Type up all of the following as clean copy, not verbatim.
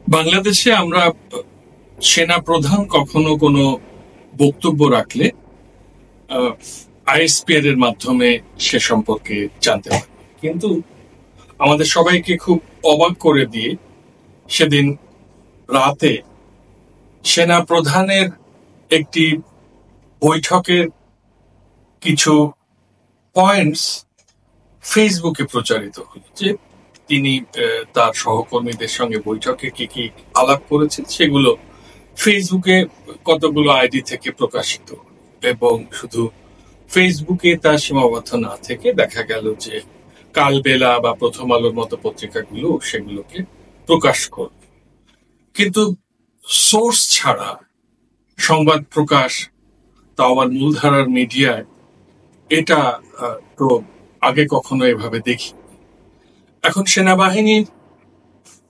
বাংলাদেশে আমরা সেনা প্রধান কখনো কোনো বক্তব্য রাখলে আইএসপিআর এর মাধ্যমে সে সম্পর্কে জানতে পারি, কিন্তু আমাদের সবাইকে খুব অবাক করে দিয়ে সেদিন রাতে সেনা প্রধানের একটি বৈঠকের কিছু পয়েন্টস ফেসবুকে প্রচারিত হল, যে তিনি তার সহকর্মীদের সঙ্গে বৈঠকে কি কি আলাপ করেছেন সেগুলো ফেসবুকে কতগুলো আইডি থেকে প্রকাশিত হল। এবং শুধু ফেসবুকে তা সীমাবদ্ধ না থেকে দেখা গেল যে কালবেলা বা প্রথম আলোর মতো পত্রিকাগুলো সেগুলোকে প্রকাশ করল। কিন্তু সোর্স ছাড়া সংবাদ প্রকাশ, তা আবার মূলধারার মিডিয়ায়, এটা তো আগে কখনো এভাবে দেখি। এখন সেনাবাহিনীর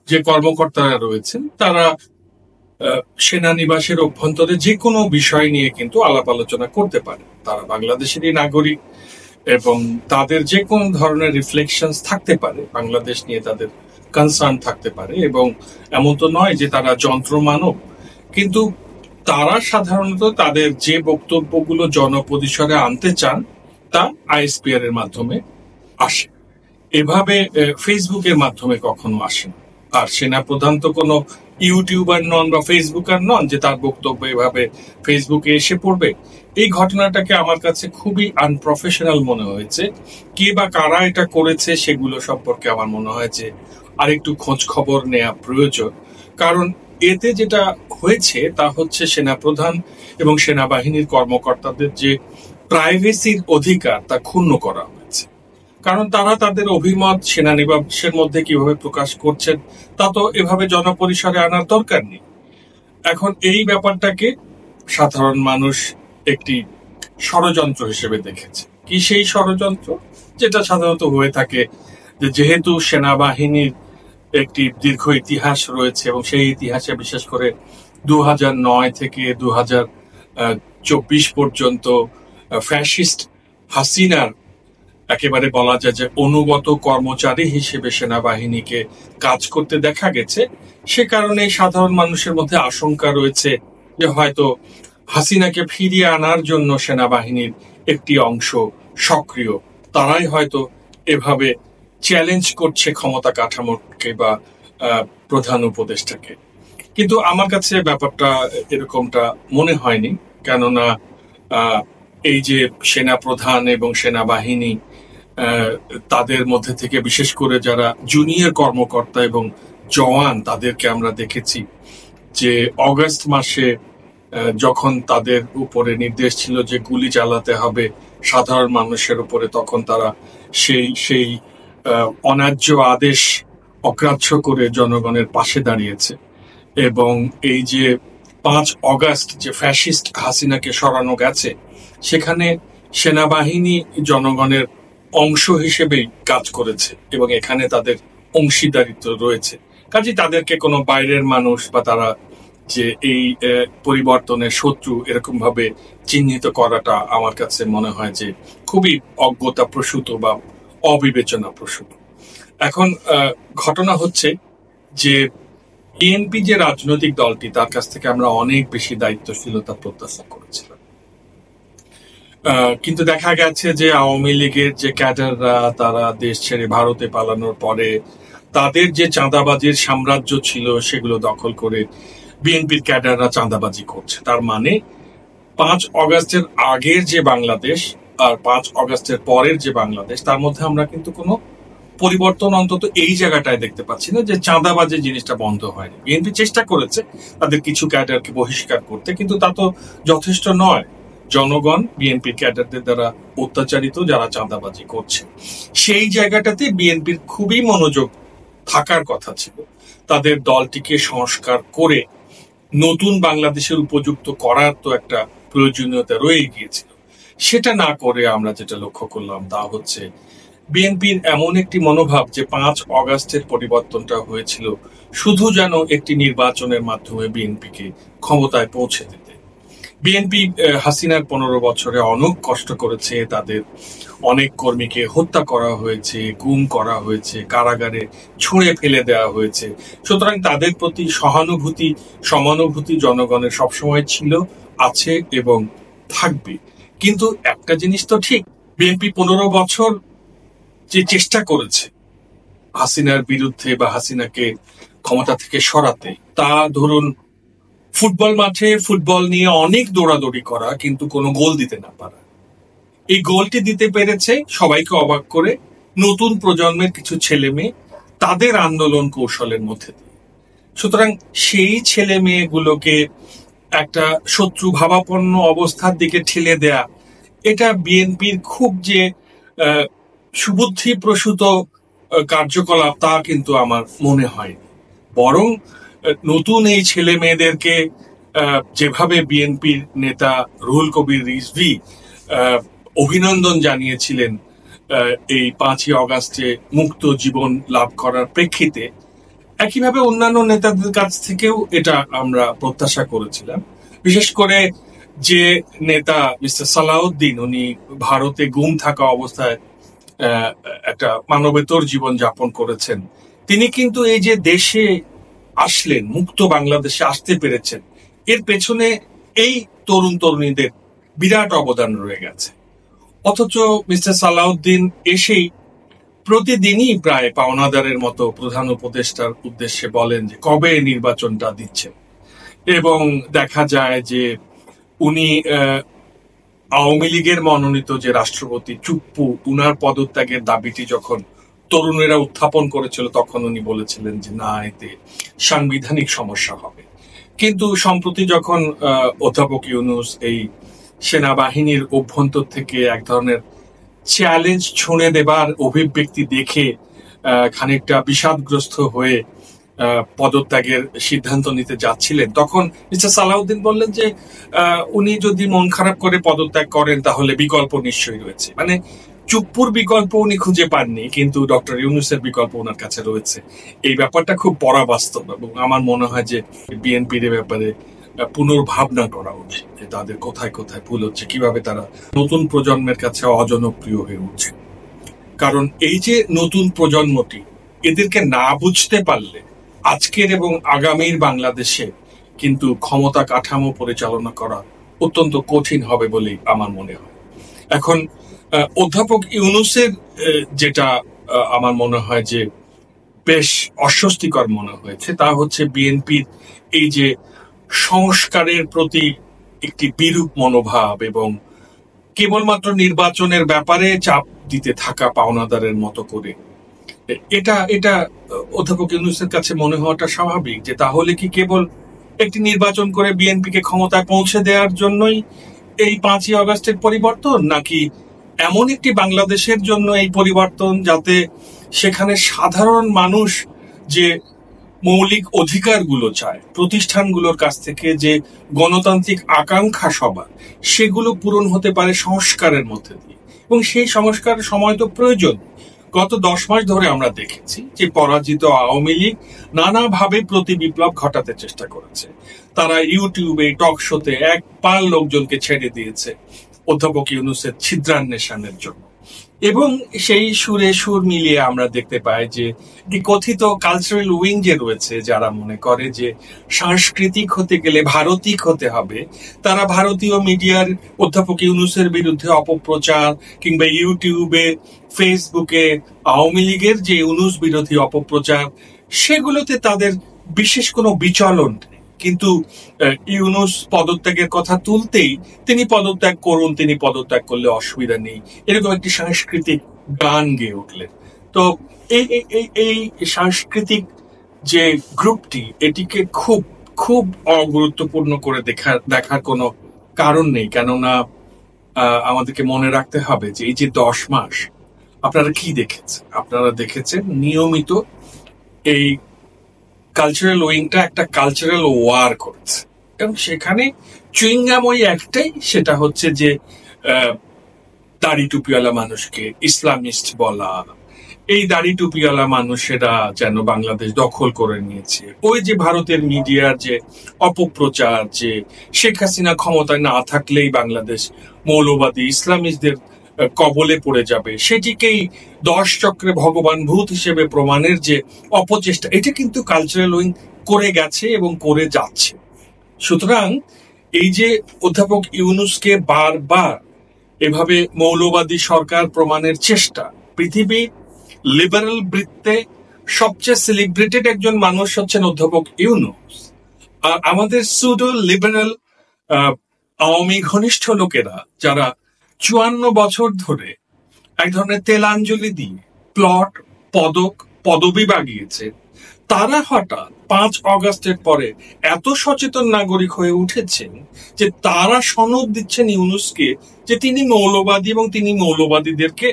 যে কর্মকর্তারা রয়েছেন তারা সেনানিবাসের অভ্যন্তরে যে কোনো বিষয় নিয়ে কিন্তু আলাপ আলোচনা করতে পারে। তারা বাংলাদেশেরই নাগরিক এবং তাদের যে কোনো ধরনের রিফ্লেকশনস থাকতে পারে, বাংলাদেশ নিয়ে তাদের কনসার্ন থাকতে পারে, এবং এমন তো নয় যে তারা যন্ত্রমানব। কিন্তু তারা সাধারণত তাদের যে বক্তব্যগুলো জনপরিসরে আনতে চান তা আইএসপিআর এর মাধ্যমে আসে, এভাবে ফেসবুকের মাধ্যমে কখনো আসে না। আর সেনাপ্রধান তো কোনো ইউটিউবার নন বা ফেসবুকার নন যে তার বক্তব্য এভাবে ফেসবুকে এসে পড়বে। এই ঘটনাটাকে আমার কাছে খুবই আনপ্রফেশনাল মনে হয়েছে। কে বা কারা এটা করেছে সেগুলো সম্পর্কে আমার মনে হয় যে আরেকটু খোঁজ খবর নেওয়া প্রয়োজন। কারণ এতে যেটা হয়েছে তা হচ্ছে সেনাপ্রধান এবং সেনাবাহিনীর কর্মকর্তাদের যে প্রাইভেসির অধিকার তা ক্ষুণ্ণ করা হয়েছে। কারণ তারা তাদের অভিমত সেনানিবাসের মধ্যে কিভাবে প্রকাশ করছেন তা তো এভাবে জনপরিসরে আনার দরকার নেই। এখন এই ব্যাপারটাকে সাধারণ মানুষ একটি ষড়যন্ত্র হিসেবে দেখেছে। কি সেই ষড়যন্ত্র? যেটা সাধারণত হয়ে থাকে, যে যেহেতু সেনাবাহিনীর একটি দীর্ঘ ইতিহাস রয়েছে এবং সেই ইতিহাসে বিশেষ করে 2009 থেকে 2024 পর্যন্ত ফ্যাসিস্ট হাসিনার একেবারে বলা যায় যে অনুগত কর্মচারী হিসেবে সেনাবাহিনীকে কাজ করতে দেখা গেছে, সে কারণে সাধারণ মানুষের মধ্যে আশঙ্কা রয়েছে যে হয়তো হাসিনাকে ফিরিয়ে আনার জন্য সেনাবাহিনীর একটি অংশ সক্রিয়, তারাই হয়তো এভাবে চ্যালেঞ্জ করছে ক্ষমতা কাঠামোকে বা প্রধান উপদেষ্টাকে। কিন্তু আমার কাছে ব্যাপারটা এরকমটা মনে হয়নি, কেননা এই যে সেনা প্রধান এবং সেনাবাহিনী, তাদের মধ্যে থেকে বিশেষ করে যারা জুনিয়র কর্মকর্তা এবং জওয়ান, তাদেরকে আমরা দেখেছি যে অগাস্ট মাসে যখন তাদের উপরে নির্দেশ ছিল যে গুলি চালাতে হবে সাধারণ মানুষের উপরে, তখন তারা সেই অন্যায্য আদেশ অগ্রাহ্য করে জনগণের পাশে দাঁড়িয়েছে। এবং এই যে 5 অগাস্ট যে ফ্যাসিস্ট হাসিনাকে সরানো গেছে, সেখানে সেনাবাহিনী জনগণের অংশ হিসেবেই কাজ করেছে এবং এখানে তাদের অংশীদারিত্ব রয়েছে। কাজে তাদেরকে কোনো বাইরের মানুষ বা তারা যে এই পরিবর্তনের শত্রু এরকম ভাবে চিহ্নিত করাটা আমার কাছে মনে হয় যে খুবই অজ্ঞতা প্রসূত বা অবিবেচনা প্রসূত। এখন ঘটনা হচ্ছে যে বিএনপি যে রাজনৈতিক দলটি, তার কাছ থেকে আমরা অনেক বেশি দায়িত্বশীলতা প্রত্যাশা করেছিলাম, কিন্তু দেখা গেছে যে আওয়ামী লীগের যে ক্যাডাররা তারা দেশ ছেড়ে ভারতে পালানোর পরে তাদের যে চাঁদাবাজির সাম্রাজ্য ছিল সেগুলো দখল করে বিএনপির ক্যাডাররা চাঁদাবাজি করছে। তার মানে 5 অগাস্টের আগের যে বাংলাদেশ আর 5 অগাস্টের পরের যে বাংলাদেশ, তার মধ্যে আমরা কিন্তু কোনো পরিবর্তন অন্তত এই জায়গাটায় দেখতে পাচ্ছি না যে চাঁদাবাজি জিনিসটা বন্ধ হয়নি। বিএনপি চেষ্টা করেছে তাদের কিছু ক্যাডারকে বহিষ্কার করতে, কিন্তু তা তো যথেষ্ট নয়। জনগণ বিএনপি ক্যাডারদের দ্বারা অত্যাচারিত, যারা চাঁদাবাজি করছে। সেই জায়গাটাতে বিএনপির খুবই মনোযোগ থাকার কথা ছিল। তাদের দলটিকে সংস্কার করে নতুন বাংলাদেশের উপযুক্ত করার তো একটা প্রয়োজনীয়তা রয়ে গিয়েছিল। সেটা না করে আমরা যেটা লক্ষ্য করলাম তা হচ্ছে বিএনপির এমন একটি মনোভাব যে 5 অগাস্টের পরিবর্তনটা হয়েছিল শুধু যেন একটি নির্বাচনের মাধ্যমে বিএনপিকে ক্ষমতায় পৌঁছে দিতে। বিএনপি হাসিনার 15 বছরে অনেক কষ্ট করেছে, তাদের অনেক কর্মীকে হত্যা করা হয়েছে, গুম করা হয়েছে, কারাগারে ছুঁড়ে ফেলে দেওয়া হয়েছে। সুতরাং তাদের প্রতি সহানুভূতি, সমানুভূতি জনগণের সবসময় ছিল, আছে এবং থাকবে। কিন্তু একটা জিনিস তো ঠিক, বিএনপি 15 বছর যে চেষ্টা করেছে হাসিনার বিরুদ্ধে বা হাসিনাকে ক্ষমতা থেকে সরাতে, তা ধরুন ফুটবল মাঠে ফুটবল নিয়ে অনেক দৌড়াদৌড়ি করা, কিন্তু কোনো গোল দিতে না পারা। এই গোলটি দিতে পেরেছে সবাইকে অবাক করে নতুন প্রজন্মের কিছু ছেলে মেয়ে, তাদের আন্দোলন কৌশলের মধ্যে দিয়ে। সুতরাং সেই ছেলে মেয়েগুলোকে একটা শত্রু ভাবাপন্ন অবস্থার দিকে ঠেলে দেয়া, এটা বিএনপির খুব যে সুবুদ্ধি প্রসূত কার্যকলাপ, তা কিন্তু আমার মনে হয়। বরং নতুন এই ছেলে মেয়েদেরকে যেভাবে বিএনপির নেতা রুহুল কবির রিজভী অভিনন্দন জানিয়েছিলেন এই 5ই অগাস্টে মুক্ত জীবন লাভ করার প্রেক্ষিতে, একইভাবে অন্যান্য নেতাদের কাছ থেকেও এটা আমরা প্রত্যাশা করেছিলাম। বিশেষ করে যে নেতা মিস্টার সালাউদ্দিন, উনি ভারতে গুম থাকা অবস্থায় একটা মানবেতর জীবন যাপন করেছেন। তিনি কিন্তু এই যে দেশে আসলেন, মুক্ত বাংলাদেশে আসতে পেরেছেন, এর পেছনে এই তরুণ তরুণীদের বিরাট অবদান রয়ে গেছে। অথচ মিস্টার সালাউদ্দিন এসেই প্রতিদিনই প্রায় পাওনাদারের মতো প্রধান উপদেষ্টার উদ্দেশ্যে বলেন যে কবে নির্বাচনটা দিচ্ছেন, এবং দেখা যায় যে উনি আওয়ামী লীগের মনোনীত যে রাষ্ট্রপতি চুপ্পু, উনার পদত্যাগের দাবিটি যখন তরুণেরা উত্থাপন করেছিল, তখন উনি বলেছিলেন যে না, এতে সাংবিধানিক সমস্যা হবে। কিন্তু সম্প্রতি যখন অধ্যাপক ইউনূস এই সেনাবাহিনীর অভ্যন্তর থেকে এক ধরনের চ্যালেঞ্জ ছুঁড়ে দেবার অভিব্যক্তি দেখে খানিকটা বিষাদগ্রস্ত হয়ে পদত্যাগের সিদ্ধান্ত নিতে যাচ্ছিলেন, তখন মিস্টার সালাউদ্দিন বললেন যে উনি যদি মন খারাপ করে পদত্যাগ করেন তাহলে বিকল্প নিশ্চয়ই রয়েছে। মানে চুপ্পুর বিকল্প উনি খুঁজে পাননি, কিন্তু ডক্টর ইউনূসের বিকল্প ওনার কাছে রয়েছে। এই ব্যাপারটা খুব পরাবাস্তব, এবং আমার মনে হয় যে বিএনপির ব্যাপারে পুনর্ভাবনা করা উচিত যে তাদের কোথায় কোথায় ভুল হচ্ছে, কিভাবে তারা নতুন প্রজন্মের কাছে অজনপ্রিয় হয়ে উঠছে। কারণ এই যে নতুন প্রজন্মটি, এদেরকে না বুঝতে পারলে আজকের এবং আগামীর বাংলাদেশে কিন্তু ক্ষমতা কাঠামো পরিচালনা করা অত্যন্ত কঠিন হবে বলেই আমার মনে হয়। এখন অধ্যাপক ইউনূসের যেটা আমার মনে হয় যে বেশ অস্বস্তিকর মনে হয়েছে, তা হচ্ছে বিএনপির এই যে সংস্কারের প্রতি একটি বিরূপ মনোভাব এবং কেবলমাত্র নির্বাচনের ব্যাপারে চাপ দিতে থাকা পাওনাদারের মতো করে। এটা অধ্যাপক ইউনূসের কাছে মনে হওয়াটা স্বাভাবিক, যে তাহলে কি কেবল একটি নির্বাচন করে বিএনপিকে ক্ষমতায় পৌঁছে দেওয়ার জন্যই এই 5ই অগাস্টের পরিবর্তন, নাকি এমন একটি বাংলাদেশের জন্য এই পরিবর্তন যাতে সেখানে সাধারণ মানুষ যে মৌলিক অধিকারগুলো চায়, প্রতিষ্ঠানগুলোর কাছ থেকে যে গণতান্ত্রিক আকাঙ্ক্ষা সবার, সেগুলো পূরণ হতে পারে সংস্কারের মধ্যে দিয়ে। এবং সেই সংস্কারের সময় তো প্রয়োজন। গত 10 মাস ধরে আমরা দেখেছি যে পরাজিত আওয়ামী লীগ নানাভাবে প্রতি বিপ্লব ঘটাতে চেষ্টা করেছে। তারা ইউটিউবে, টক শোতে এক পাল লোকজনকে ছেড়ে দিয়েছে অধ্যাপক ইউনূসের ছিদ্রান্বেষণের জন্য। এবং সেই সুরে সুর মিলিয়ে আমরা দেখতে পাই যে কথিত কালচারাল উইং যে রয়েছে, যারা মনে করে যে সাংস্কৃতিক হতে গেলে ভারতিক হতে হবে, তারা ভারতীয় মিডিয়ার অধ্যাপক ইউনূসের বিরুদ্ধে অপপ্রচার কিংবা ইউটিউবে, ফেসবুকে আওয়ামী লীগের যে ইউনূস বিরোধী অপপ্রচার, সেগুলোতে তাদের বিশেষ কোনো বিচলন নেই। কিন্তু ইউনূস পদত্যাগের কথা তুলতেই তিনি পদত্যাগ করুন, তিনি পদত্যাগ করলে অসুবিধা নেই, এরকম একটি সাংস্কৃতিক গান গেয়ে উঠলেন। তো এই সাংস্কৃতিক যে গ্রুপটি, এটিকে খুব খুব অগুরুত্বপূর্ণ করে দেখার কোনো কারণ নেই। কেননা আমাদেরকে মনে রাখতে হবে যে এই যে 10 মাস আপনারা কি দেখেছেন? আপনারা দেখেছেন নিয়মিত এই কালচারাল উইংটা একটা কালচারাল ওয়ার করেছে, এবং সেখানে চুইংগাম ওই একটাই, সেটা হচ্ছে যে দাড়ি টুপিওয়ালা মানুষকে ইসলামিস্ট বলা, এই দাড়ি টুপিওয়ালা মানুষেরা যেন বাংলাদেশ দখল করে নিয়েছে। ওই যে ভারতের মিডিয়ার যে অপপ্রচার, যে শেখ হাসিনা ক্ষমতায় না থাকলেই বাংলাদেশ মৌলবাদী ইসলামিস্টদের কবলে পড়ে যাবে, সেটিকেই 10 চক্রে ভগবান ভূত হিসেবে প্রমাণের যে অপচেষ্টা, এটা কিন্তু কালচারাল উইং করে গেছে এবং করে যাচ্ছে। সুতরাং এই যে অধ্যাপক ইউনূসকে বারবার এভাবে মৌলবাদী সরকার প্রমাণের চেষ্টা, পৃথিবীর লিবারেল বৃত্তে সবচেয়ে সেলিব্রেটেড একজন মানুষ হচ্ছেন অধ্যাপক ইউনূস, আর আমাদের সুডো লিবারেল আওয়ামী ঘনিষ্ঠ লোকেরা যারা 54 বছর ধরে এক ধরনের তেলাঞ্জলি দিয়ে প্লট, পদক, পদবি বাগিয়েছে, তারা হঠাৎ 5 অগাস্টের পরে এত সচেতন নাগরিক হয়ে উঠেছেন যে তারা সনদ দিচ্ছেন ইউনূসকে যে তিনি মৌলবাদী এবং তিনি মৌলবাদীদেরকে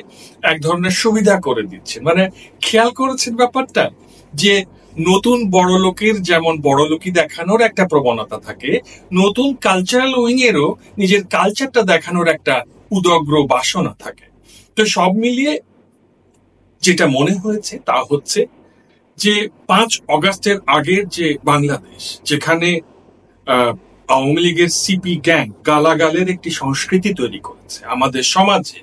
এক ধরনের সুবিধা করে দিচ্ছেন। মানে খেয়াল করেছেন ব্যাপারটা, যে নতুন বড় লোকের যেমন বড়লোকি দেখানোর একটা প্রবণতা থাকে, নতুন কালচারাল উইং এরও নিজের কালচারটা দেখানোর একটা উদগ্র বাসনা থাকে। তো সব মিলিয়ে যেটা মনে হয়েছে তা হচ্ছে যে 5 অগাস্টের আগের যে বাংলাদেশ, যেখানে আওয়ামী লীগের সিপি গ্যাং গালাগালের একটি সংস্কৃতি তৈরি করেছে আমাদের সমাজে,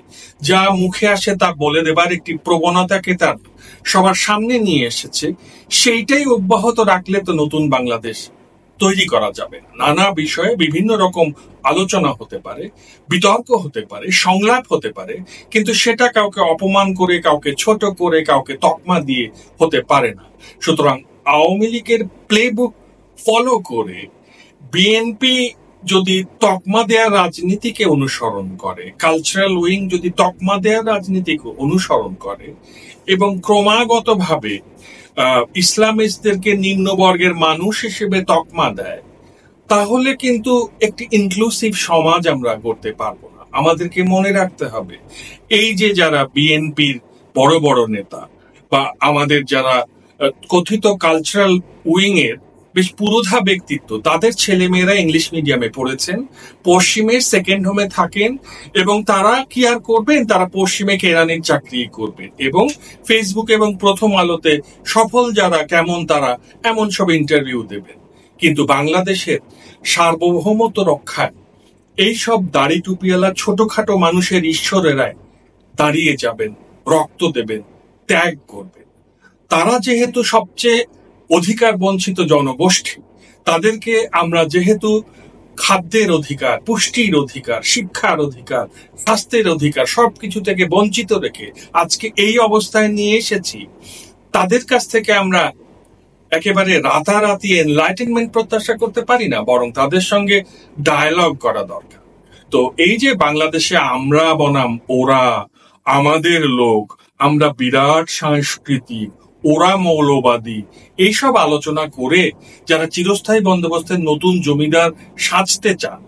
যা মুখে আসে তা বলে দেবার একটি প্রবণতাকে তার সবার সামনে নিয়ে এসেছে, সেইটাই অব্যাহত রাখলে তো নতুন বাংলাদেশ তৈরি করা যাবে না। নানা বিষয়ে বিভিন্ন রকম আলোচনা হতে পারে, বিতর্ক হতে পারে, সংলাপ হতে পারে, কিন্তু সেটা কাউকে অপমান করে, কাউকে ছোট করে, কাউকে তকমা দিয়ে হতে পারে না। সুতরাং আওয়ামী লীগের প্লেবুক ফলো করে বিএনপি যদি তকমা দেওয়ার রাজনীতিকে অনুসরণ করে, কালচারাল উইং যদি তকমা দেওয়ার রাজনীতিকে অনুসরণ করে এবং ক্রমাগতভাবে ইসলামিস্টদেরকে নিম্নবর্গের মানুষ হিসেবে তকমা দেয়, তাহলে কিন্তু একটি ইনক্লুসিভ সমাজ আমরা গড়তে পারবো না। আমাদেরকে মনে রাখতে হবে, এই যে যারা বিএনপির বড় বড় নেতা বা আমাদের যারা কথিত কালচারাল উইং এর বেশ পুরোধা ব্যক্তিত্ব, তাদের ছেলেমেয়েরা ইংলিশ মিডিয়ামে পড়েছেন, পশ্চিমের সেকেন্ড হোমে থাকেন, এবং তারা কি আর করবেন, তারা পশ্চিমে কেরানির চাকরি করবেন এবং ফেসবুক এবং প্রথম আলোতে সফল যারা কেমন তারা এমন সব ইন্টারভিউ দেবেন। কিন্তু বাংলাদেশের সার্বভৌমত্ব রক্ষায় এইসব দাড়ি টুপিওয়ালা ছোটখাটো মানুষের ঈশ্বরেরাই দাঁড়িয়ে যাবেন, রক্ত দেবেন, ত্যাগ করবেন। তারা যেহেতু সবচেয়ে অধিকার বঞ্চিত জনগোষ্ঠী, তাদেরকে আমরা যেহেতু খাদ্যের অধিকার, পুষ্টির অধিকার, শিক্ষার অধিকার, স্বাস্থ্যের অধিকার সবকিছু থেকে বঞ্চিত রেখে আজকে এই অবস্থায় নিয়ে এসেছি, তাদের কাছ থেকে আমরা একেবারে রাতারাতি এনলাইটেনমেন্ট প্রত্যাশা করতে পারি না, বরং তাদের সঙ্গে ডায়ালগ করা দরকার। তো এই যে বাংলাদেশে আমরা বনাম ওরা, আমাদের লোক, আমরা বিরাট সাংস্কৃতিক, ওরা মৌলবাদী, এইসব আলোচনা করে যারা চিরস্থায়ী বন্দোবস্তের নতুন জমিদার সাজতে চান,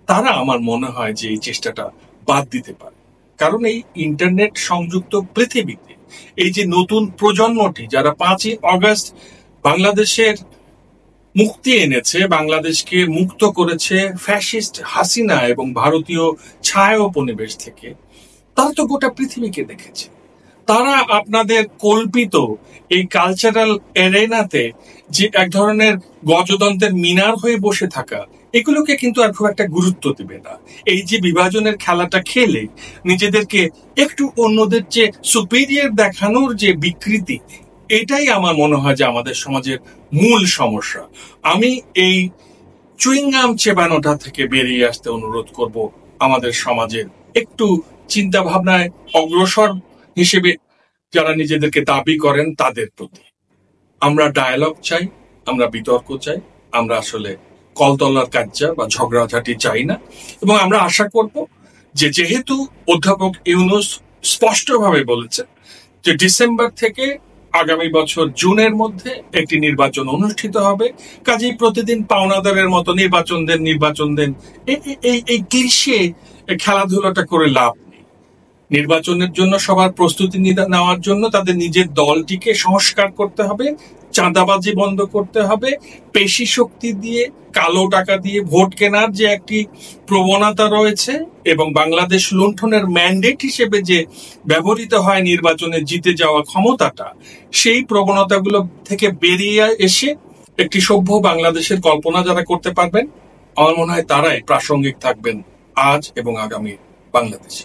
তারা আমার মনে হয় যে এই চেষ্টাটা বাদ দিতে পারে। কারণ এই ইন্টারনেট সংযুক্ত পৃথিবীতে এই যে নতুন প্রজন্মটি যারা 5ই অগস্ট বাংলাদেশের মুক্তি এনেছে, বাংলাদেশকে মুক্ত করেছে ফ্যাসিস্ট হাসিনা এবং ভারতীয় ছায়া উপনিবেশ থেকে, তারা তো গোটা পৃথিবীকে দেখেছে। তারা আপনাদের কল্পিত এই কালচারাল এরেনাতে যে এক ধরনের গজতন্ত্রের মিনার হয়ে বসে থাকা, এগুলোকে কিন্তু আর খুব একটা গুরুত্ব দিবে না। এই যে বিভাজনের খেলাটা খেলে নিজেদেরকে একটু অন্যদের চেয়ে সুপিরিয়র দেখানোর যে বিকৃতি, এটাই আমার মনে হয় যে আমাদের সমাজের মূল সমস্যা। আমি এই চুইংগাম চেবানোটা থেকে বেরিয়ে আসতে অনুরোধ করব আমাদের সমাজের একটু চিন্তা ভাবনায় অগ্রসর হিসেবে যারা নিজেদেরকে দাবি করেন তাদের প্রতি। আমরা ডায়ালগ চাই, আমরা বিতর্ক চাই, আমরা আসলে কলতলার কাজ্জা বা ঝগড়াঝাটি চাই না। এবং আমরা আশা করব যে যেহেতু অধ্যাপক ইউনূস স্পষ্টভাবে বলেছেন যে ডিসেম্বর থেকে আগামী বছর জুনের মধ্যে একটি নির্বাচন অনুষ্ঠিত হবে, কাজেই প্রতিদিন পাওনাদারের মতো নির্বাচন দেন এই ক্লিশে খেলাধুলাটা করে লাভ নেই। নির্বাচনের জন্য সবার প্রস্তুতি নেওয়ার জন্য তাদের নিজের দলটিকে সংস্কার করতে হবে, চাঁদাবাজি বন্ধ করতে হবে, পেশি শক্তি দিয়ে কালো টাকা দিয়ে ভোট কেনার যে একটি প্রবণতা রয়েছে এবং বাংলাদেশ লুণ্ঠনের ম্যান্ডেট হিসেবে যে ব্যবহৃত হয় নির্বাচনে জিতে যাওয়া ক্ষমতাটা, সেই প্রবণতাগুলো থেকে বেরিয়ে এসে একটি সভ্য বাংলাদেশের কল্পনা যারা করতে পারবেন, আমার মনে হয় তারাই প্রাসঙ্গিক থাকবেন আজ এবং আগামী বাংলাদেশে।